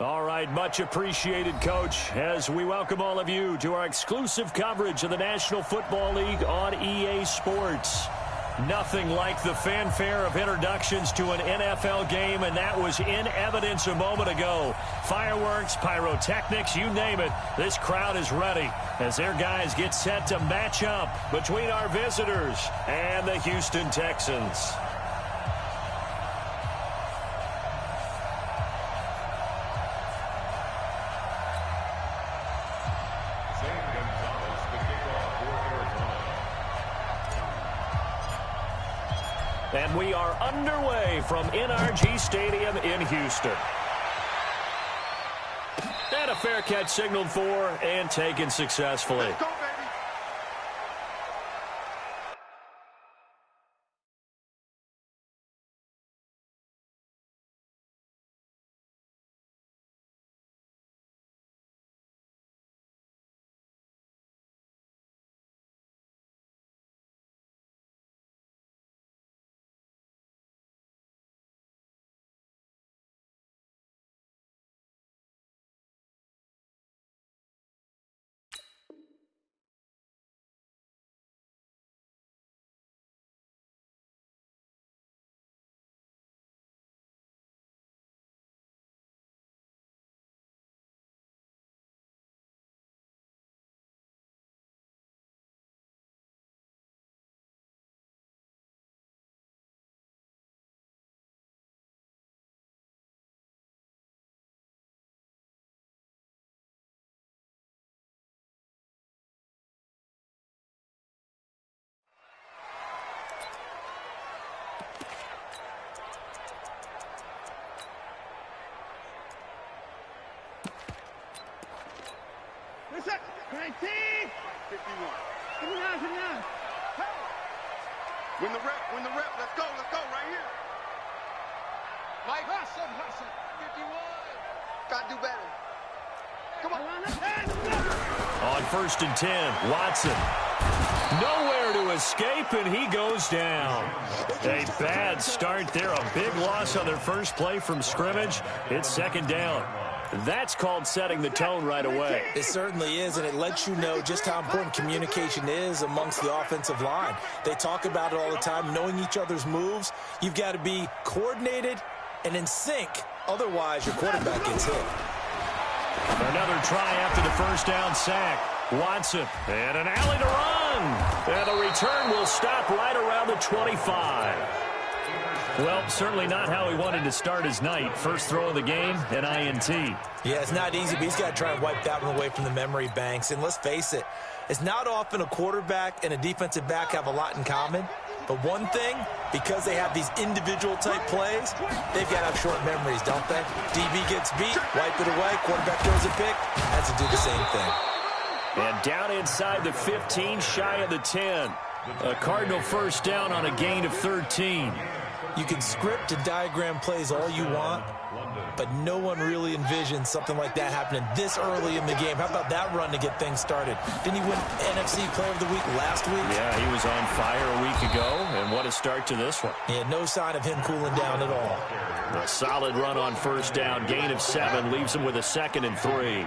All right, much appreciated, Coach, as we welcome all of you to our exclusive coverage of the National Football League on EA Sports. Nothing like the fanfare of introductions to an NFL game, and that was in evidence a moment ago. Fireworks, pyrotechnics, you name it, this crowd is ready as their guys get set to match up between our visitors and the Houston Texans. And we are underway from NRG Stadium in Houston. And a fair catch signaled for and taken successfully. Let's go, baby. What's up? 19! 51. Come on, come on. Hey! Win the rep, let's go, right here. Mike, hustle. 51. Gotta do better. Come on. On 1st and 10, Watson. Nowhere to escape, and he goes down. A bad start there, a big loss on their first play from scrimmage. It's 2nd down. That's called setting the tone right away. It certainly is, and it lets you know just how important communication is amongst the offensive line. They talk about it all the time, knowing each other's moves. You've got to be coordinated and in sync. Otherwise, your quarterback gets hit. Another try after the 1st down sack. Watson, and an alley to run. And the return will stop right around the 25. Well, certainly not how he wanted to start his night. First throw of the game, an INT. Yeah, it's not easy, but he's got to try and wipe that one away from the memory banks. And let's face it, it's not often a quarterback and a defensive back have a lot in common. But one thing, because they have these individual type plays, they've got to have short memories, don't they? DB gets beat, wipe it away, quarterback throws a pick, has to do the same thing. And down inside the 15, shy of the 10. A Cardinal 1st down on a gain of 13. You can script and diagram plays all you want, but no one really envisions something like that happening this early in the game. How about that run to get things started? Didn't he win NFC Player of the Week last week? Yeah, he was on fire a week ago, and what a start to this one. Yeah, no sign of him cooling down at all. A solid run on 1st down, gain of 7, leaves him with a 2nd and 3.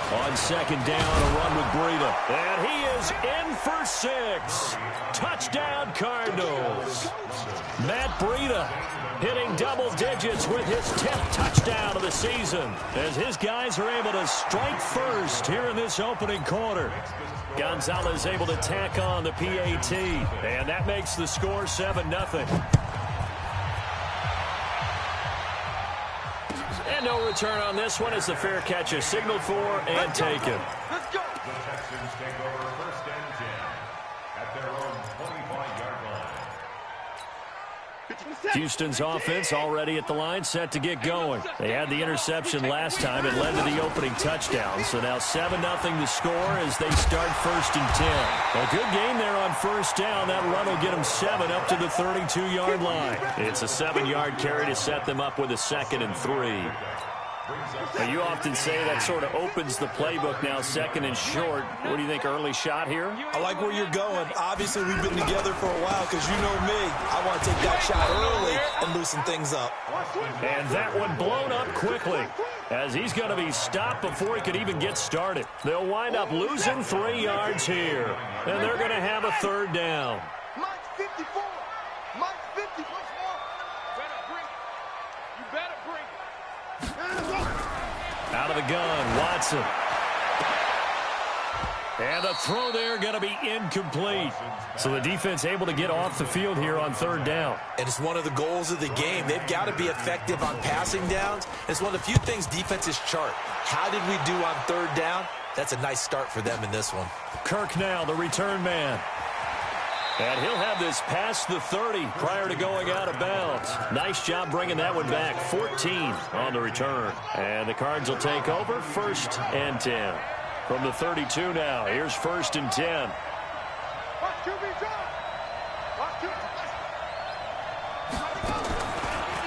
On 2nd down, a run with Breida. And he is in for 6. Touchdown, Cardinals. Matt Breida hitting double digits with his 10th touchdown of the season as his guys are able to strike first here in this opening quarter. Gonzalez able to tack on the PAT, and that makes the score 7-0. And no return on this one as the fair catch is signaled for and taken. Let's go. The Texans take over 1st and 10 at their own 25-yard line. Houston's offense already at the line, set to get going. They had the interception last time. It led to the opening touchdown. So now 7-0 the score as they start 1st and 10. A good game there on 1st down. That run will get them 7 up to the 32-yard line. It's a 7-yard carry to set them up with a 2nd and 3. Now, you often say that sort of opens the playbook now, second and short. What do you think, early shot here? I like where you're going. Obviously, we've been together for a while because you know me. I want to take that shot early and loosen things up. And that one blown up quickly as he's going to be stopped before he could even get started. They'll wind up losing 3 yards here, and they're going to have a third down. Mike's 54. Mike's 50. Better bring it. You better bring it. Out of the gun, Watson. And the throw there going to be incomplete. So the defense able to get off the field here on third down. And it's one of the goals of the game. They've got to be effective on passing downs. It's one of the few things defenses chart. How did we do on third down? That's a nice start for them in this one. Kirk now, the return man. And he'll have this past the 30 prior to going out of bounds. Nice job bringing that one back. 14 on the return. And the Cards will take over, 1st and 10. From the 32 now, here's 1st and 10.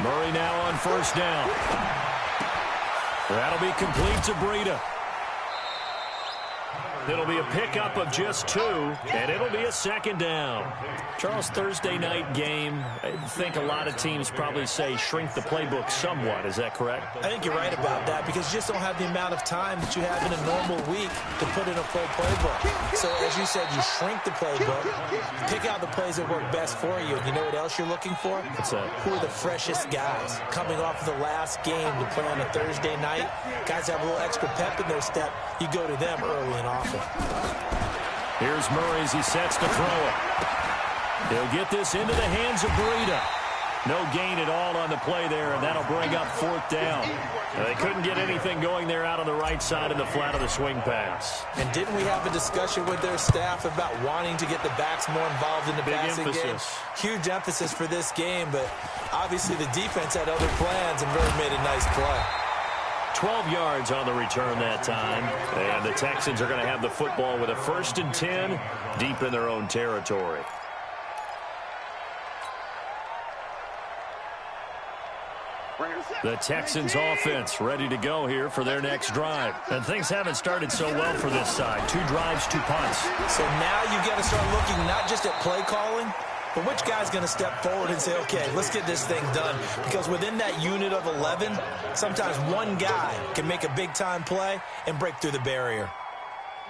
Murray now on 1st down. That'll be complete to Breida. It'll be a pickup of just 2, and it'll be a 2nd down. Charles, Thursday night game, I think a lot of teams probably say shrink the playbook somewhat. Is that correct? I think you're right about that because you just don't have the amount of time that you have in a normal week to put in a full playbook. So, as you said, you shrink the playbook, pick out the plays that work best for you. And you know what else you're looking for? What's that? Who are the freshest guys coming off of the last game to play on a Thursday night? Guys have a little extra pep in their step. You go to them early and often. Here's Murray as he sets to throw it. He'll get this into the hands of Breida. No gain at all on the play there, and that'll bring up 4th down. They couldn't get anything going there out on the right side of the flat of the swing pass. And didn't we have a discussion with their staff about wanting to get the backs more involved in the passing game? Huge emphasis for this game, but obviously the defense had other plans and really made a nice play. 12 yards on the return that time. And the Texans are going to have the football with a 1st and 10 deep in their own territory. The Texans offense ready to go here for their next drive. And things haven't started so well for this side. 2 drives, 2 punts. So now you got to start looking not just at play calling, but which guy's going to step forward and say, okay, let's get this thing done? Because within that unit of 11, sometimes one guy can make a big-time play and break through the barrier.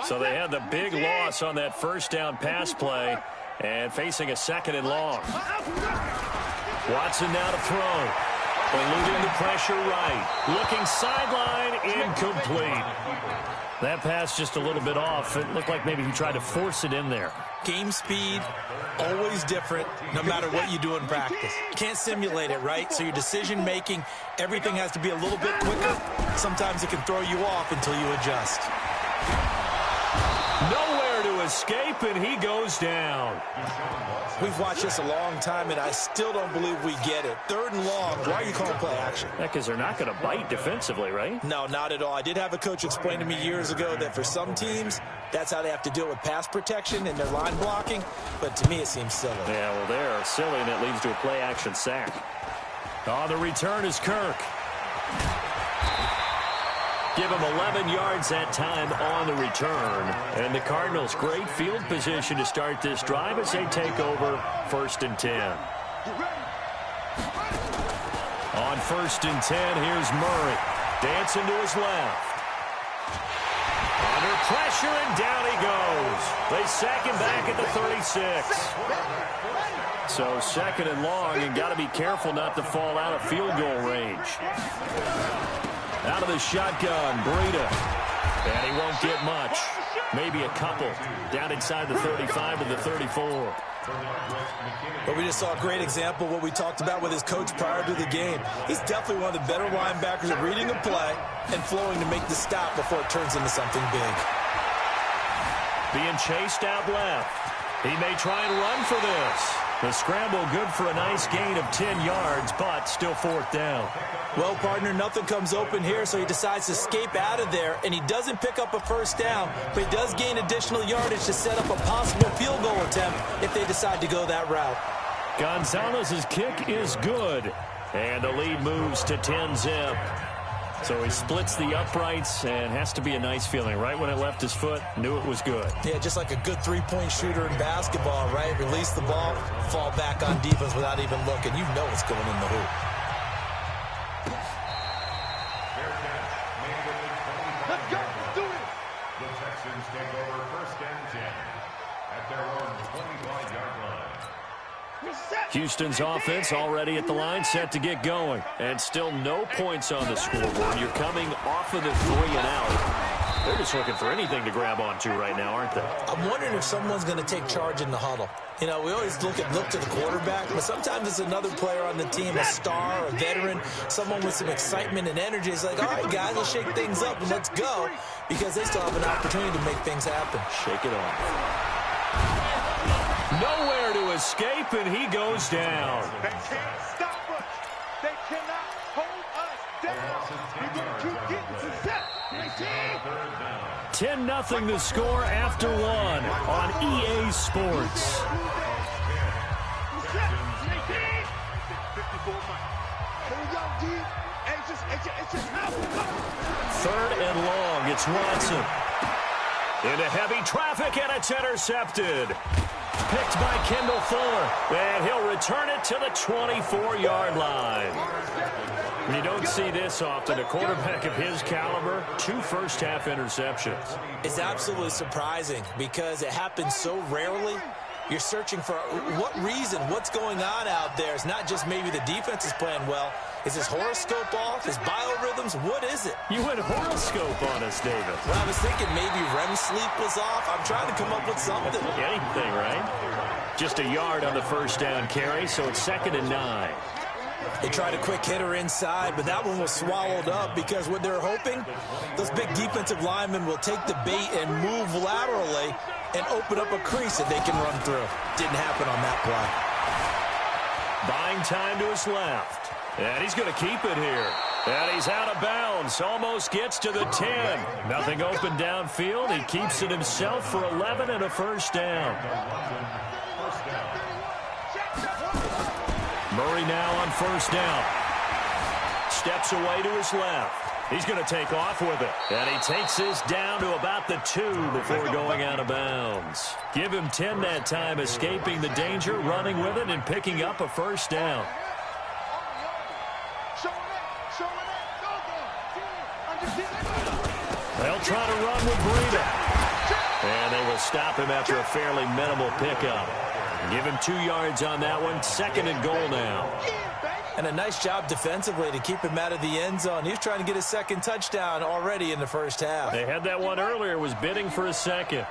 So they had the big loss on that 1st down pass play and facing a 2nd and long. Watson now to throw. Eluding the pressure right. Looking sideline, incomplete. That pass just a little bit off. It looked like maybe he tried to force it in there. Game speed, always different, no matter what you do in practice. You can't simulate it, right? So your decision-making, everything has to be a little bit quicker. Sometimes it can throw you off until you adjust. Nowhere to escape, and he goes down. We've watched this a long time, and I still don't believe we get it. 3rd and long, why are you calling play action? Because they're not going to bite defensively, right? No, not at all. I did have a coach explain to me years ago that for some teams, that's how they have to deal with pass protection and their line blocking, but to me it seems silly. Yeah, well, they're silly, and it leads to a play action sack. The return is Kirk. Give him 11 yards that time on the return. And the Cardinals, great field position to start this drive as they take over 1st and 10. On 1st and 10, here's Murray. Dancing to his left. Under pressure, and down he goes. They sack him back at the 36. So 2nd and long, and got to be careful not to fall out of field goal range. Out of the shotgun, Breida. And he won't get much. Maybe a couple. Down inside the 35 to the 34. But we just saw a great example of what we talked about with his coach prior to the game. He's definitely one of the better linebackers at reading a play and flowing to make the stop before it turns into something big. Being chased out left. He may try and run for this. The scramble good for a nice gain of 10 yards, but still 4th down. Well, partner, nothing comes open here, so he decides to escape out of there, and he doesn't pick up a 1st down, but he does gain additional yardage to set up a possible field goal attempt if they decide to go that route. Gonzalez's kick is good, and the lead moves to 10-zip. So he splits the uprights, and has to be a nice feeling. Right when it left his foot, knew it was good. Yeah, just like a good three-point shooter in basketball, right? Release the ball, fall back on defense without even looking. You know it's going in the hoop. Let's go. Let's do it. The Texans take over 1st and 10 at their own 25-yard line. Houston's offense already at the line, set to get going. And still no points on the scoreboard. You're coming off of the 3 and out. They're just looking for anything to grab onto right now, aren't they? I'm wondering if someone's going to take charge in the huddle. You know, we always look to the quarterback, but sometimes it's another player on the team, a star, a veteran, someone with some excitement and energy. It's like, all right, guys, let's shake things up and let's go, because they still have an opportunity to make things happen. Shake it off. Nowhere to escape, and he goes down. They can't stop us. They cannot hold us down. We're going to keep getting success. 10-0 the score after 1 on EA Sports. 3rd and long. It's Watson. Into heavy traffic, and it's intercepted. Picked by Kendall Fuller, and he'll return it to the 24-yard line. You don't see this often. A quarterback of his caliber, 2 first-half interceptions. It's absolutely surprising because it happens so rarely. You're searching for what reason, what's going on out there. It's not just maybe the defense is playing well. Is his horoscope off? His biorhythms? What is it? You went horoscope on us, David. Well, I was thinking maybe REM sleep was off. I'm trying to come up with something. Anything, right? Just a yard on the first down carry, so it's 2nd and 9. They tried a quick hitter inside, but that one was swallowed up because what they're hoping, those big defensive linemen will take the bait and move laterally and open up a crease that they can run through. Didn't happen on that play. Buying time to his left. And he's going to keep it here. And he's out of bounds. Almost gets to the 10. Nothing open downfield. He keeps it himself for 11 and a first down. Murray now on first down. Steps away to his left. He's going to take off with it. And he takes this down to about the 2 before going out of bounds. Give him 10 that time, escaping the danger, running with it, and picking up a first down. They'll try to run with Breida. And they will stop him after a fairly minimal pickup. Give him 2 yards on that one. 2nd and goal now. And a nice job defensively to keep him out of the end zone. He was trying to get his 2nd touchdown already in the first half. They had that one earlier, was bidding for a 2nd.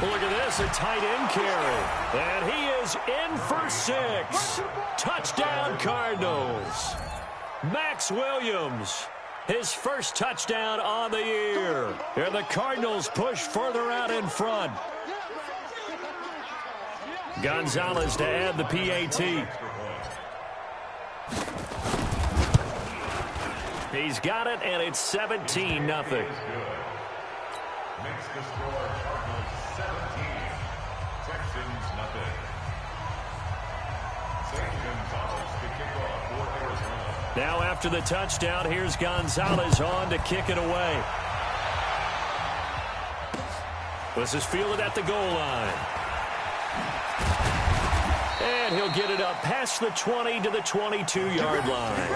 Look at this, a tight end carry. And he is in for 6. Touchdown, Cardinals. Max Williams, his first touchdown on the year. And the Cardinals push further out in front. Gonzalez to add the PAT. He's got it, and it's 17-0. Makes the score Cardinals 17, Texans nothing. St. Gonzalez to kick off for Arizona. Now after the touchdown, here's Gonzalez on to kick it away. This is fielded at the goal line. And he'll get it up past the 20 to the 22-yard line.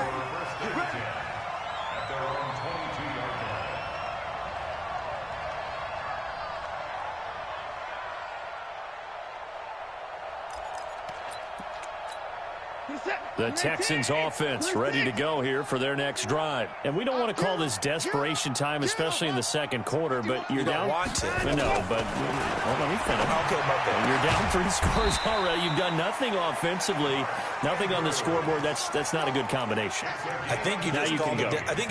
The Texans offense ready to go here for their next drive. And we don't want to call this desperation time, especially in the second quarter, but you're down. Want to. No, but well, let me finish. Okay, my bad. You're down 3 scores already. You've done nothing offensively, nothing on the scoreboard. That's not a good combination. I think you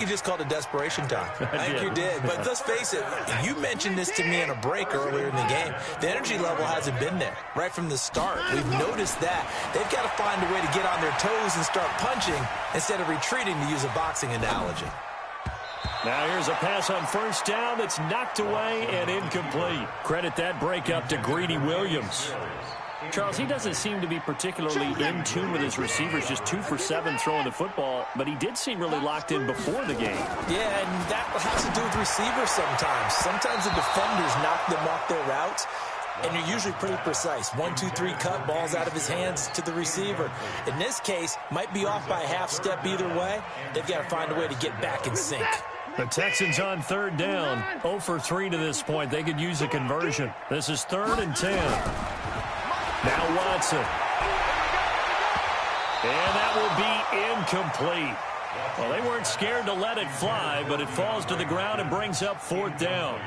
just called it desperation time. I think you did. But let's face it, you mentioned this to me in a break earlier in the game. The energy level hasn't been there right from the start. We've noticed that. They've got to find a way to get on their toes and start punching instead of retreating, to use a boxing analogy. Now here's a pass on first down that's knocked away and incomplete. Credit that breakup to Greedy Williams. Charles, he doesn't seem to be particularly in tune with his receivers, just 2 for 7 throwing the football, but he did seem really locked in before the game. Yeah, and that has to do with receivers sometimes. Sometimes the defenders knock them off their routes, and you're usually pretty precise. 1, 2, 3 cut, balls out of his hands to the receiver. In this case, might be off by a half step either way. They've got to find a way to get back in sync. The Texans on 3rd down, 0 for 3 to this point. They could use a conversion. This is 3rd and 10. Now Watson. And that will be incomplete. Well, they weren't scared to let it fly, but it falls to the ground and brings up 4th down.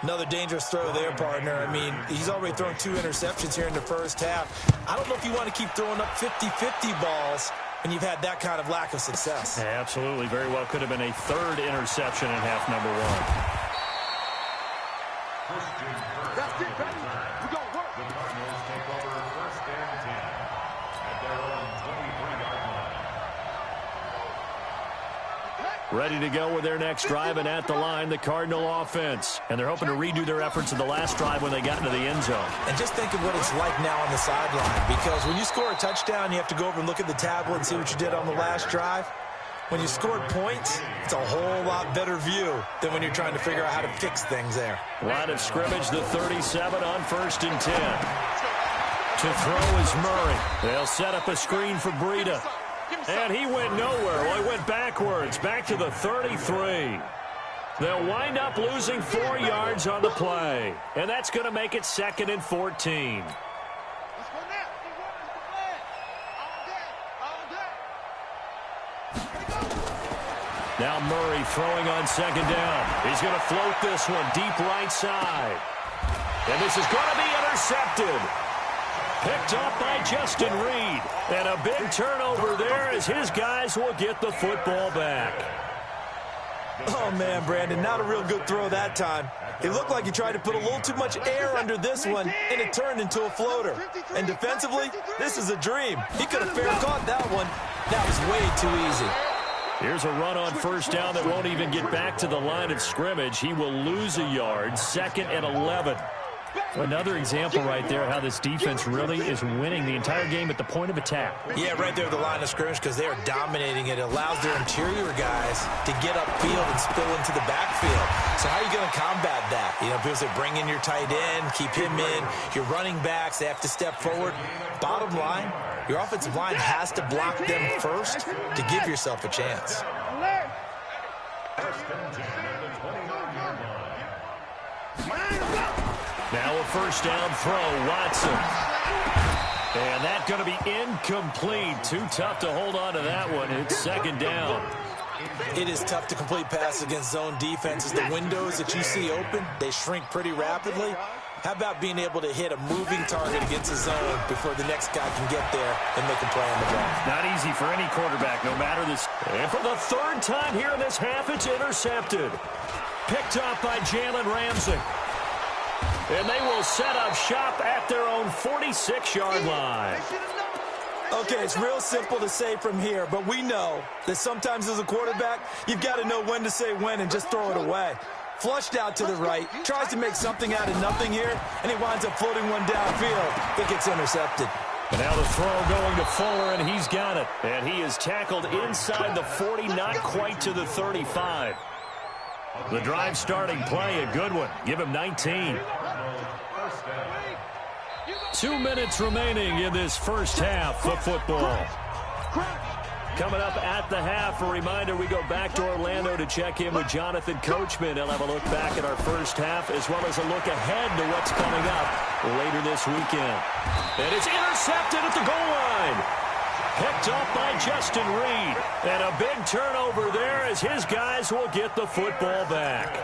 Another dangerous throw there, partner. I mean, he's already thrown 2 interceptions here in the first half. I don't know if you want to keep throwing up 50-50 balls when you've had that kind of lack of success. Yeah, absolutely. Very well could have been a 3rd interception in half number 1. That's it, baby. We gonna work. The Cardinals take over 1st and 10 at their own 23-yard line. Ready to go with their next drive, and at the line, the Cardinal offense. And they're hoping to redo their efforts in the last drive when they got into the end zone. And just think of what it's like now on the sideline, because when you score a touchdown, you have to go over and look at the tablet and see what you did on the last drive. When you scored points, it's a whole lot better view than when you're trying to figure out how to fix things there. Line of scrimmage, the 37 on 1st and 10. To throw is Murray. They'll set up a screen for Breida. And he went nowhere. Well, he went backwards, back to the 33. They'll wind up losing 4 yards on the play. And that's going to make it 2nd and 14. Now Murray throwing on 2nd down. He's going to float this one deep right side. And this is going to be intercepted. Picked up by Justin Reed. And a big turnover there as his guys will get the football back. Oh, man, Brandon, not a real good throw that time. It looked like he tried to put a little too much air under this one, and it turned into a floater. And defensively, this is a dream. He could have fair caught that one. That was way too easy. Here's a run on 1st down that won't even get back to the line of scrimmage. He will lose a yard, 2nd and 11. Another example right there how this defense really is winning the entire game at the point of attack. Yeah, right there at the line of scrimmage because they are dominating it. It allows their interior guys to get upfield and spill into the backfield. So how are you going to combat that? You know, people say bring in your tight end, keep him in. Your running backs, they have to step forward. Bottom line, your offensive line has to block them first to give yourself a chance. 1st and 10 at the 29-yard line. Now a 1st down throw, Watson. And that's going to be incomplete. Too tough to hold on to that one. It's 2nd down. It is tough to complete passes against zone defenses. The windows that you see open, they shrink pretty rapidly. How about being able to hit a moving target against a zone before the next guy can get there and make a play on the ball? Not easy for any quarterback, no matter this. And for the 3rd time here in this half, it's intercepted. Picked up by Jalen Ramsey. And they will set up shop at their own 46-yard line. Okay, it's real simple to say from here, but we know that sometimes as a quarterback, you've got to know when to say when and just throw it away. Flushed out to the right, tries to make something out of nothing here, and he winds up floating one downfield that gets intercepted. And now the throw going to Fuller, and he's got it. And he is tackled inside the 40, not quite to the 35. The drive starting play, a good one. Give him 19. 2 minutes remaining in this first half of football. Coming up at the half, a reminder, we go back to Orlando to check in with Jonathan Coachman. He'll have a look back at our first half as well as a look ahead to what's coming up later this weekend. And it's intercepted at the goal line. Picked up by Justin Reed. And a big turnover there as his guys will get the football back.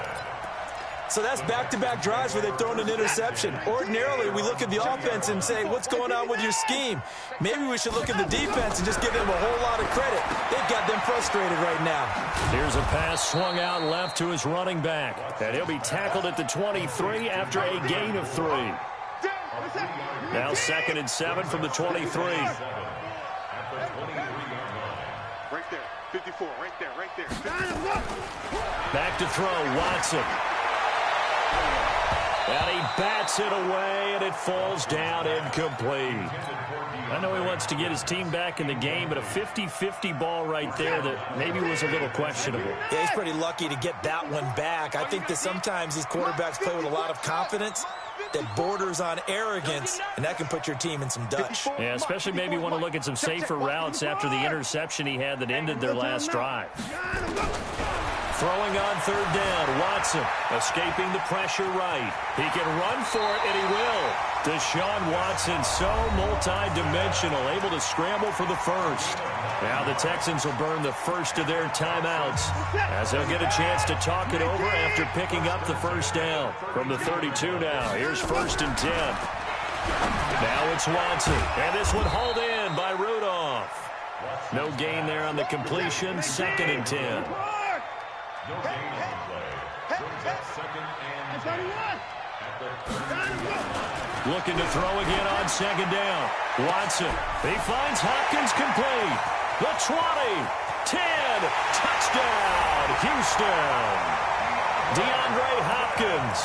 So that's back-to-back drives where they've thrown an interception. Ordinarily, we look at the offense and say, what's going on with your scheme? Maybe we should look at the defense and just give them a whole lot of credit. They've got them frustrated right now. Here's a pass swung out left to his running back. And he'll be tackled at the 23 after a gain of 3. Now 2nd and 7 from the 23. Right there, 54, right there. Back to throw, Watson. And he bats it away, and it falls down incomplete. I know he wants to get his team back in the game, but a 50-50 ball right there that maybe was a little questionable. Yeah, he's pretty lucky to get that one back. I think that sometimes these quarterbacks play with a lot of confidence that borders on arrogance, and that can put your team in some Dutch. Yeah, especially maybe want to look at some safer routes after the interception he had that ended their last drive. Throwing on third down, Watson escaping the pressure right. He can run for it, and he will. Deshaun Watson, so multi-dimensional, able to scramble for the first. Now the Texans will burn the first of their timeouts as they'll get a chance to talk it over after picking up the first down. From the 32 now, here's 1st and 10. Now it's Watson, and this one hauled in by Rudolph. No gain there on the completion, 2nd and 10. No gain on the play. Brings up 2nd and 10 at the 32. Looking to throw again on 2nd down. Watson, he finds Hopkins complete. The 20, 10, touchdown, Houston. DeAndre Hopkins,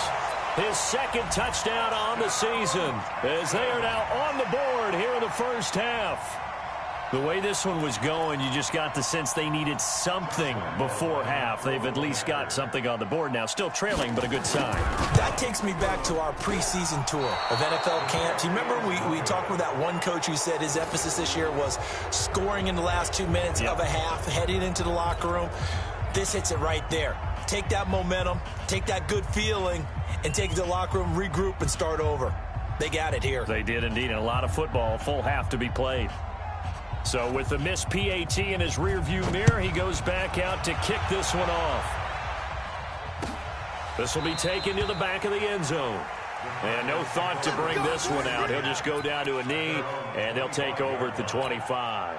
his 2nd touchdown on the season, as they are now on the board here in the first half. The way this one was going, you just got the sense they needed something before half. They've at least got something on the board now. Still trailing, but a good sign. That takes me back to our preseason tour of NFL camps. You remember we talked with that one coach who said his emphasis this year was scoring in the last 2 minutes of a half, heading into the locker room. This hits it right there. Take that momentum, take that good feeling, and take it to the locker room, regroup, and start over. They got it here. They did indeed, and a lot of football, full half to be played. So with the missed PAT in his rearview mirror, he goes back out to kick this one off. This will be taken to the back of the end zone. And no thought to bring this one out. He'll just go down to a knee, and they'll take over at the 25.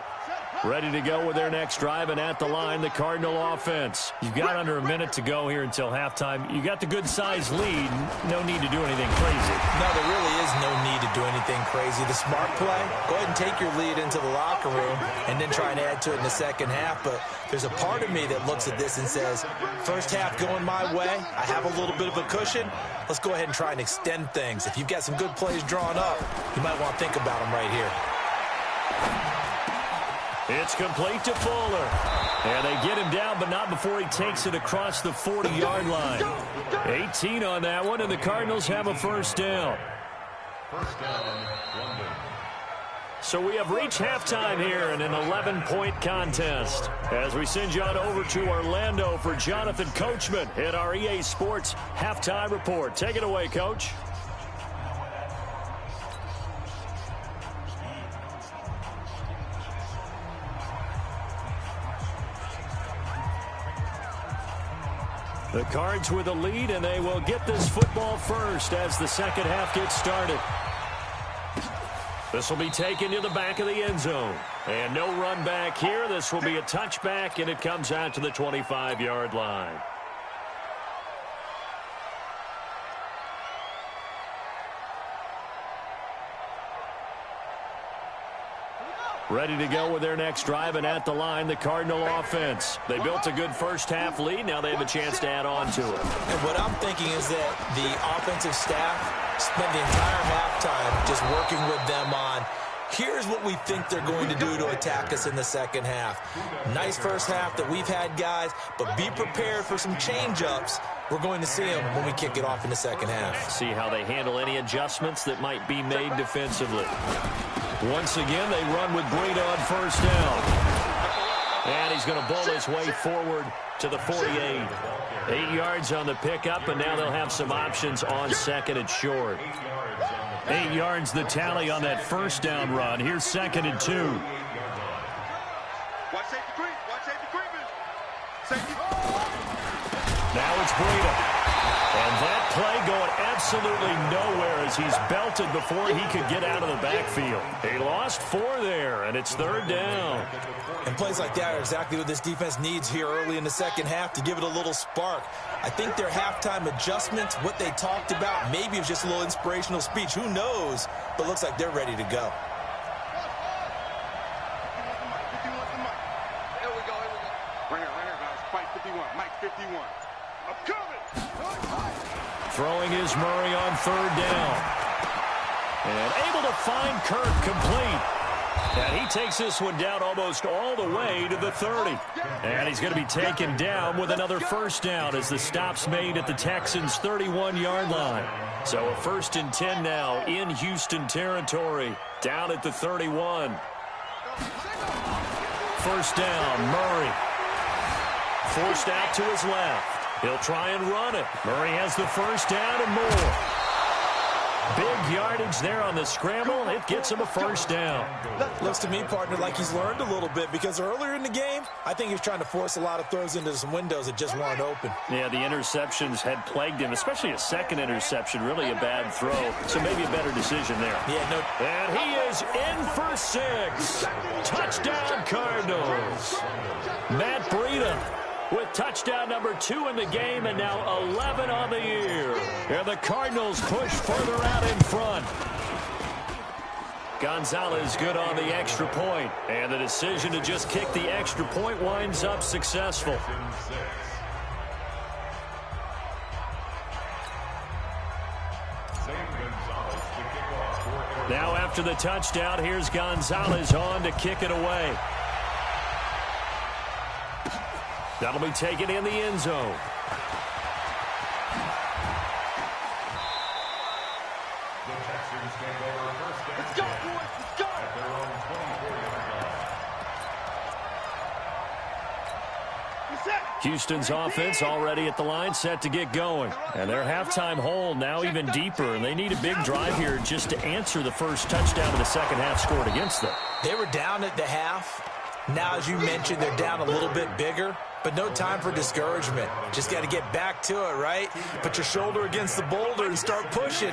Ready to go with their next drive, and at the line, the Cardinal offense. You've got under a minute to go here until halftime. You got the good-sized lead. No need to do anything crazy. No, there really is no need to do anything crazy. The smart play, go ahead and take your lead into the locker room and then try and add to it in the second half. But there's a part of me that looks at this and says, first half going my way, I have a little bit of a cushion. Let's go ahead and try and extend things. If you've got some good plays drawn up, you might want to think about them right here. It's complete to Fuller. And they get him down, but not before he takes it across the 40-yard line. 18 on that one, and the Cardinals have a first down. First down, London. So we have reached halftime here in an 11-point contest. As we send you on over to Orlando for Jonathan Coachman in our EA Sports Halftime Report. Take it away, Coach. The Cards with a lead, and they will get this football first as the second half gets started. This will be taken to the back of the end zone. And no run back here. This will be a touchback, and it comes out to the 25-yard line. Ready to go with their next drive, and at the line, the Cardinal offense. They built a good first-half lead. Now they have a chance to add on to it. And what I'm thinking is that the offensive staff spent the entire halftime just working with them on, here's what we think they're going to do to attack us in the second half. Nice first half that we've had, guys, but be prepared for some change-ups. We're going to see them when we kick it off in the second half. See how they handle any adjustments that might be made defensively. Once again, they run with Breida on first down. And he's going to bowl his way forward to the 48. 8 yards on the pickup, and now they'll have some options on second and short. 8 yards the tally on that first down run. Here's 2nd and 2. Watch safety creep. Watch safety creeping. Safety. Now it's Breida. And that play going absolutely nowhere as he's belted before he could get out of the backfield. He lost 4 there, and it's 3rd down. And plays like that are exactly what this defense needs here early in the second half to give it a little spark. I think their halftime adjustments, what they talked about, maybe it was just a little inspirational speech. Who knows? But looks like they're ready to go. Here we go. Right here, guys. Fight 51. Mike 51. I'm coming. Throwing is Murray on third down. And able to find Kirk complete. And he takes this one down almost all the way to the 30. And he's going to be taken down with another first down as the stop's made at the Texans' 31-yard line. So a 1st and 10 now in Houston territory, down at the 31. First down, Murray. Forced out to his left. He'll try and run it. Murray has the first down and more. Big yardage there on the scramble. It gets him a first down. Looks to me, partner, like he's learned a little bit because earlier in the game, I think he was trying to force a lot of throws into some windows that just weren't open. Yeah, the interceptions had plagued him, especially a second interception, really a bad throw. So maybe a better decision there. Yeah, no. And he is in for 6. Touchdown, Cardinals. Matt Breida with touchdown number 2 in the game and now 11 on the year. And the Cardinals push further out in front. Gonzalez good on the extra point. And the decision to just kick the extra point winds up successful. Now after the touchdown, here's Gonzalez on to kick it away. That'll be taken in the end zone. Let's go, boys. Let's go. Houston's offense already at the line, set to get going. And their halftime hole now even deeper, and they need a big drive here just to answer the first touchdown of the second half scored against them. They were down at the half. Now, as you mentioned, they're down a little bit bigger, but no time for discouragement. Just got to get back to it, right? Put your shoulder against the boulder and start pushing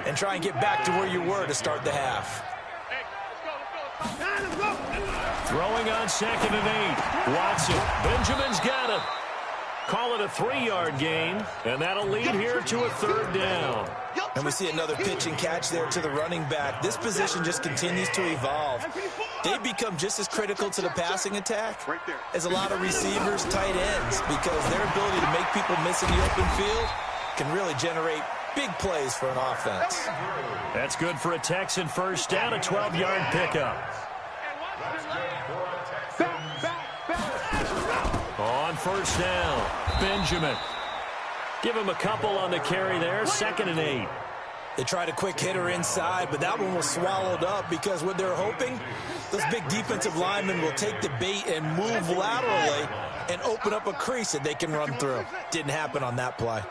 and try and get back to where you were to start the half. Throwing on 2nd and 8. Watson. Benjamin's got it. Call it a 3-yard gain, and that'll lead here to a 3rd down. And we see another pitch and catch there to the running back. This position just continues to evolve. They've become just as critical to the passing attack as a lot of receivers, tight ends, because their ability to make people miss in the open field can really generate big plays for an offense. That's good for a Texan first down, a 12-yard pickup. On first down, Benjamin. Give him a couple on the carry there, 2nd and 8. They tried a quick hitter inside, but that one was swallowed up because what they're hoping, those big defensive linemen will take the bait and move laterally and open up a crease that they can run through. Didn't happen on that play.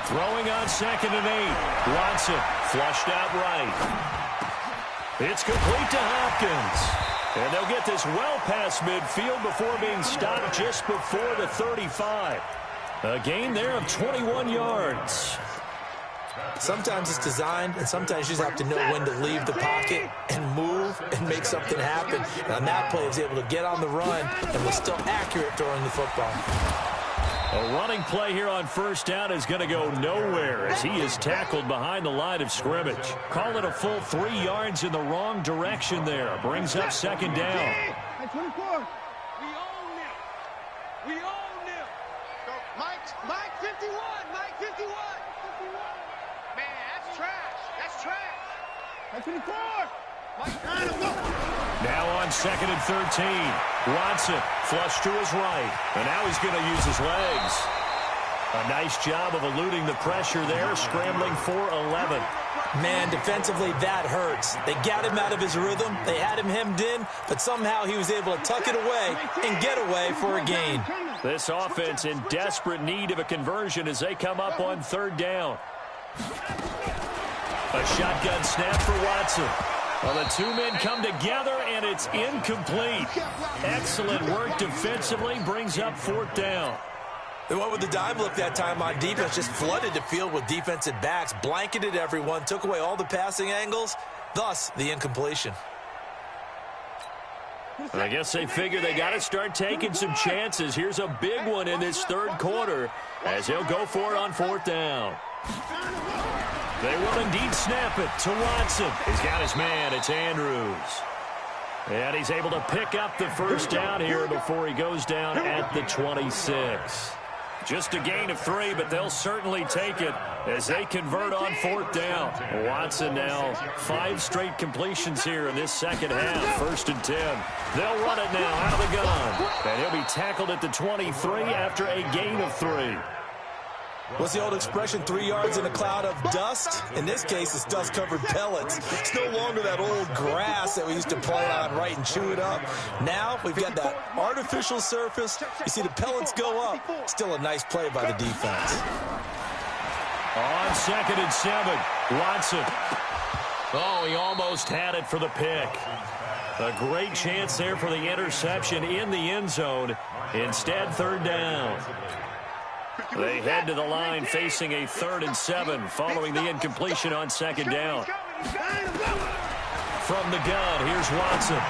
Throwing on 2nd and 8. Watson flushed out right. It's complete to Hopkins. And they'll get this well past midfield before being stopped just before the 35. A gain there of 21 yards. Sometimes it's designed, and sometimes you just have to know when to leave the pocket and move and make something happen. And on that play, he was able to get on the run and was still accurate throwing the football. A running play here on first down is going to go nowhere as he is tackled behind the line of scrimmage. Call it a full 3 yards in the wrong direction there. Brings up 2nd down. Hey, 24. We own them. We own them. Mike 51. Mike 51. Man, that's trash. That's trash. Hey, 24. Now on 2nd and 13. Watson flush to his right. And now he's going to use his legs. A nice job of eluding the pressure there, scrambling for 11. Man, defensively, that hurts. They got him out of his rhythm. They had him hemmed in, but somehow he was able to tuck it away and get away for a gain. This offense in desperate need of a conversion as they come up on 3rd down. A shotgun snap for Watson. Well, the 2 men come together, and it's incomplete. Excellent work defensively, brings up 4th down. They went with the dime look that time on defense, just flooded the field with defensive backs, blanketed everyone, took away all the passing angles, thus the incompletion. I guess they figure they got to start taking some chances. Here's a big one in this 3rd quarter as he'll go for it on 4th down. They will indeed snap it to Watson. He's got his man. It's Andrews. And he's able to pick up the first down here before he goes down at the 26. Just a gain of 3, but they'll certainly take it as they convert on 4th down. Watson now 5 straight completions here in this second half. 1st and 10. They'll run it now out of the gun. And he'll be tackled at the 23 after a gain of 3. What's the old expression, 3 yards in a cloud of dust? In this case, it's dust-covered pellets. It's no longer that old grass that we used to play on, right, and chew it up. Now we've got that artificial surface. You see the pellets go up. Still a nice play by the defense. On 2nd and 7, Watson. Oh, he almost had it for the pick. A great chance there for the interception in the end zone. Instead, 3rd down. They head to the line facing a 3rd and 7 following the incompletion on 2nd down. From the gun, here's Watson.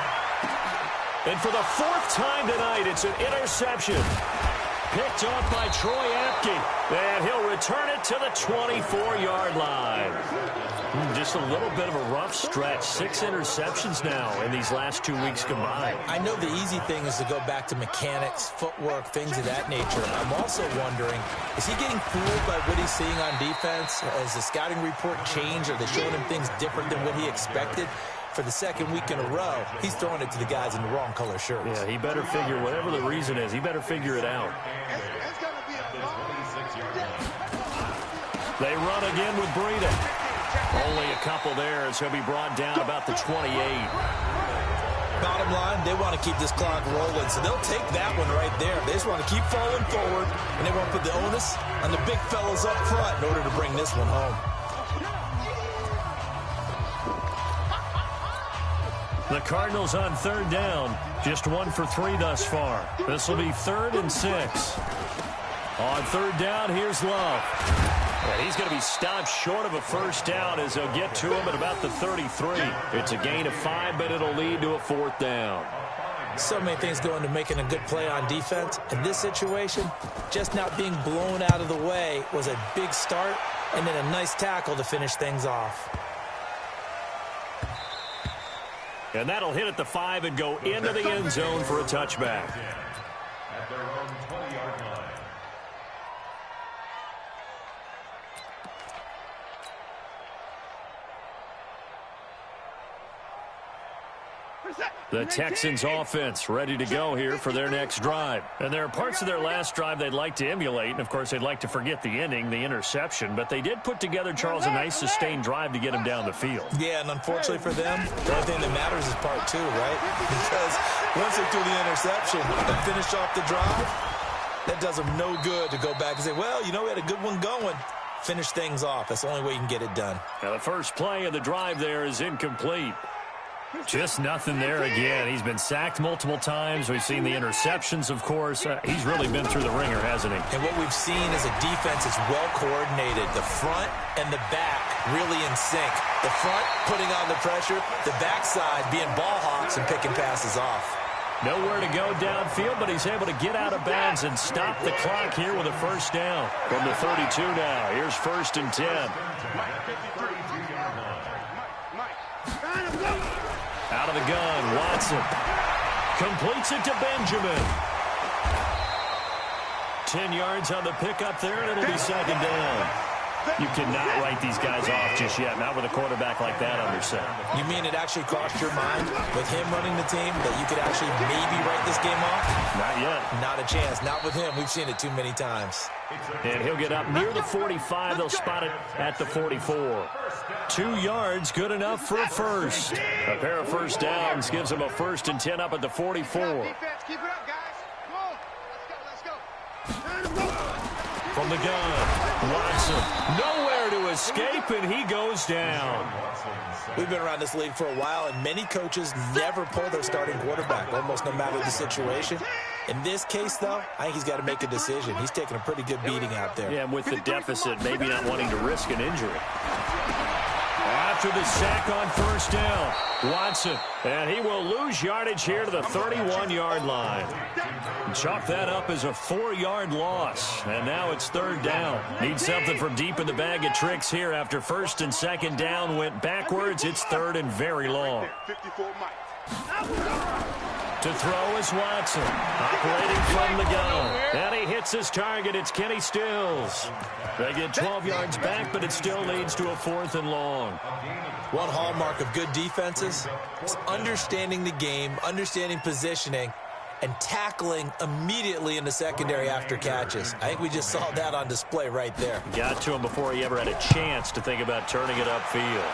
And for the 4th time tonight, it's an interception. Picked off by Troy Apke. And he'll return it to the 24-yard line. Just a little bit of a rough stretch. 6 interceptions now in these last 2 weeks combined. I know the easy thing is to go back to mechanics, footwork, things of that nature. I'm also wondering, is he getting fooled by what he's seeing on defense? Has the scouting report changed? Are they showing him things different than what he expected? For the 2nd week in a row, he's throwing it to the guys in the wrong color shirts. Yeah, he better figure, whatever the reason is, he better figure it out. They run again with Breida. Only a couple there as he'll be brought down about the 28. Bottom line, they want to keep this clock rolling, so they'll take that one right there. They just want to keep falling forward, and they want to put the onus on the big fellas up front in order to bring this one home. The Cardinals on 3rd down. Just 1 for 3 thus far. This will be 3rd and 6. On 3rd down, here's Love. And he's going to be stopped short of a 1st down as they'll get to him at about the 33. It's a gain of 5, but it'll lead to a 4th down. So many things go into making a good play on defense. In this situation, just not being blown out of the way was a big start, and then a nice tackle to finish things off. And that'll hit at the 5 and go into the end zone for a touchback. At their own 20-yard line. The Texans offense ready to go here for their next drive. And there are parts of their last drive they'd like to emulate. And, of course, they'd like to forget the ending, the interception. But they did put together, Charles, a nice sustained drive to get him down the field. Yeah, and unfortunately for them, the only thing that matters is part 2, right? Because once they threw the interception and finished off the drive, that does them no good to go back and say, well, you know, we had a good one going. Finish things off. That's the only way you can get it done. Now, the first play of the drive there is incomplete. Just nothing there again. He's been sacked multiple times. We've seen the interceptions, of course. He's really been through the ringer, hasn't he? And what we've seen is a defense that's well coordinated. The front and the back really in sync. The front putting on the pressure, the backside being ball hawks and picking passes off. Nowhere to go downfield, but he's able to get out of bounds and stop the clock here with a 1st down. From the 32 now, here's 1st and 10. Out of the gun, Watson completes it to Benjamin. 10 yards on the pickup there, and it'll be 2nd down. You cannot write these guys off just yet, not with a quarterback like that under center. You mean it actually crossed your mind with him running the team that you could actually maybe write this game off? Not yet. Not a chance. Not with him. We've seen it too many times. And he'll get up near the 45. They'll spot it at the 44. 2 yards, good enough for a first. A pair of 1st downs gives him a 1st and 10 up at the 44. Defense, keep it up, guys. Come on. Let's go. From the gun, Watson, nowhere to escape, and he goes down. We've been around this league for a while, and many coaches never pull their starting quarterback, almost no matter the situation. In this case, though, I think he's got to make a decision. He's taking a pretty good beating out there. Yeah, with the deficit, maybe not wanting to risk an injury. After the sack on 1st down, Watson, and he will lose yardage here to the 31-yard line. Chalk that up as a 4-yard loss, and now it's 3rd down. Need something from deep in the bag of tricks here after 1st and 2nd down went backwards. It's 3rd and very long. To throw is Watson, operating from the gun. And he hits his target. It's Kenny Stills. They get 12 yards back, but it still leads to a 4th and long. One hallmark of good defenses is understanding the game, understanding positioning, and tackling immediately in the secondary after catches. I think we just saw that on display right there. Got to him before he ever had a chance to think about turning it upfield.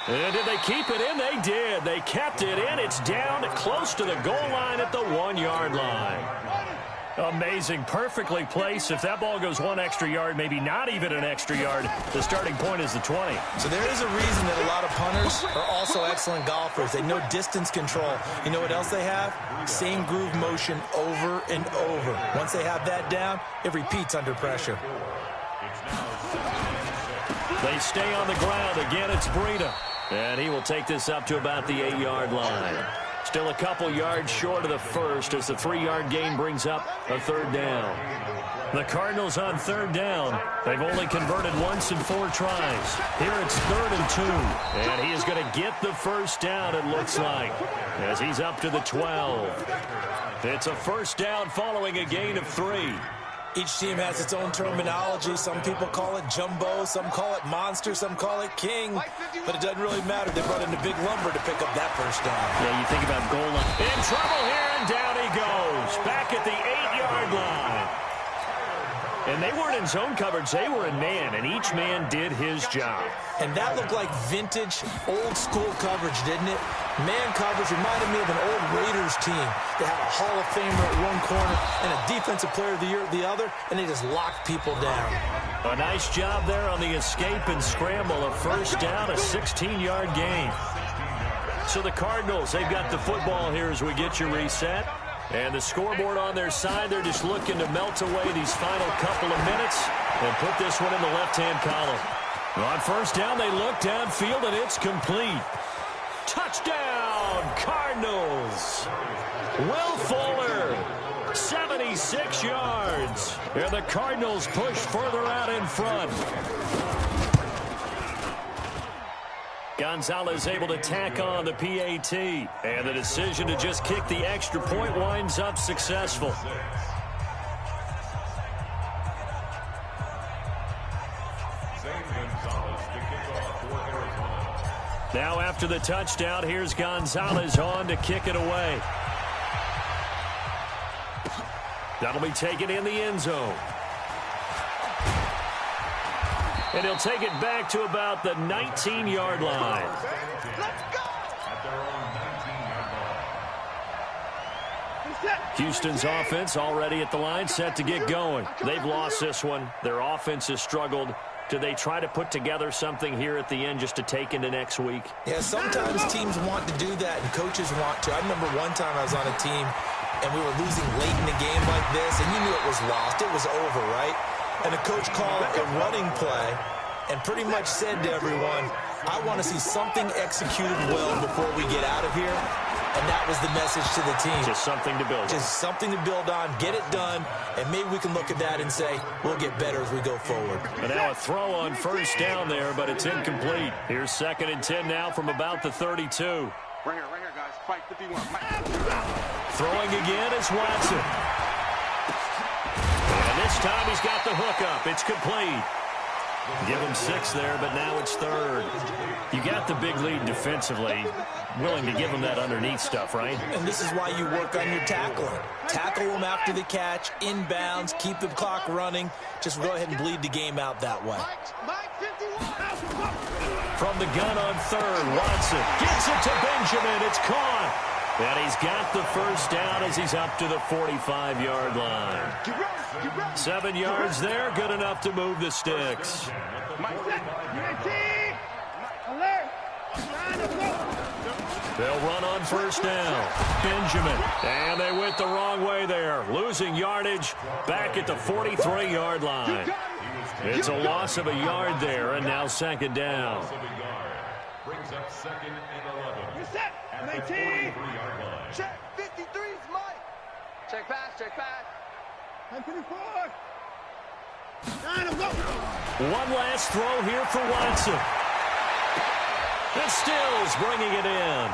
And did they keep it in? They did. They kept it in. It's down close to the goal line at the 1-yard line. Amazing. Perfectly placed. If that ball goes 1 extra yard, maybe not even an extra yard, the starting point is the 20. So there is a reason that a lot of punters are also excellent golfers. They know distance control. You know what else they have? Same groove motion over and over. Once they have that down, it repeats under pressure. They stay on the ground. Again, it's Breida. And he will take this up to about the 8-yard line. Still a couple yards short of the first as the 3-yard gain brings up a 3rd down. The Cardinals on 3rd down. They've only converted once in 4 tries. Here it's 3rd and 2. And he is going to get the first down, it looks like, as he's up to the 12. It's a first down following a gain of 3. Each team has its own terminology. Some people call it jumbo, some call it monster, some call it king. But it doesn't really matter. They brought in the big lumber to pick up that first down. Yeah, you think about goal line. In trouble here, and down he goes. Back at the 8-yard line. And they weren't in zone coverage. They were in man, and each man did his job. And that looked like vintage, old-school coverage, didn't it? Man coverage reminded me of an old Raiders team. They had a Hall of Famer at one corner and a Defensive Player of the Year at the other, and they just locked people down. A nice job there on the escape and scramble. A first down, a 16-yard gain. So the Cardinals, they've got the football here as we get you reset. And the scoreboard on their side, they're just looking to melt away these final couple of minutes and put this one in the left-hand column. On first down, they look downfield, and it's complete. Touchdown, Cardinals. Will Fuller, 76 yards. And the Cardinals push further out in front. Gonzalez able to tack on the PAT. And the decision to just kick the extra point winds up successful. Now after the touchdown, here's Gonzalez on to kick it away. That'll be taken in the end zone. And he'll take it back to about the 19-yard line. Let's go! Houston's offense already at the line, set to get going. They've lost this one. Their offense has struggled. Do they try to put together something here at the end just to take into next week? Yeah, sometimes teams want to do that, and coaches want to. I remember one time I was on a team, and we were losing late in the game like this, and you knew it was lost. It was over, right? And the coach called a running play and pretty much said to everyone, I want to see something executed well before we get out of here. And that was the message to the team. Just something to build on. Just something to build on, get it done, and maybe we can look at that and say, we'll get better as we go forward. And now a throw on first down there, but it's incomplete. Here's 2nd and 10 now from about the 32. Right here, guys. Fight 51. Throwing again is Watson. And this time he's got the hook up. It's complete. Give him 6 there, but now it's 3rd. You got the big lead defensively. Willing to give him that underneath stuff, right? And this is why you work on your tackling. Tackle them after the catch, inbounds, keep the clock running. Just go ahead and bleed the game out that way. From the gun on 3rd, Watson gets it to Benjamin. It's caught. And he's got the first down as he's up to the 45-yard line. 7 yards there, good enough to move the sticks. They'll run on first down. Benjamin. And they went the wrong way there. Losing yardage back at the 43-yard line. It's a loss of a yard there, and now 2nd down. Brings up 2nd and 11. You're set. 18. Check. 53's Mike. Check pass, check pass. 24. One last throw here for Watson. And Stills bringing it in.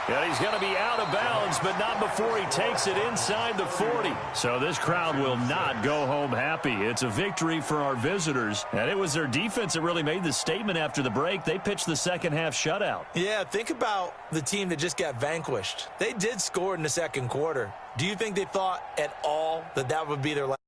And he's going to be out of bounds, but not before he takes it inside the 40. So this crowd will not go home happy. It's a victory for our visitors. And it was their defense that really made the statement after the break. They pitched the second half shutout. Yeah, think about the team that just got vanquished. They did score in the second quarter. Do you think they thought at all that that would be their last?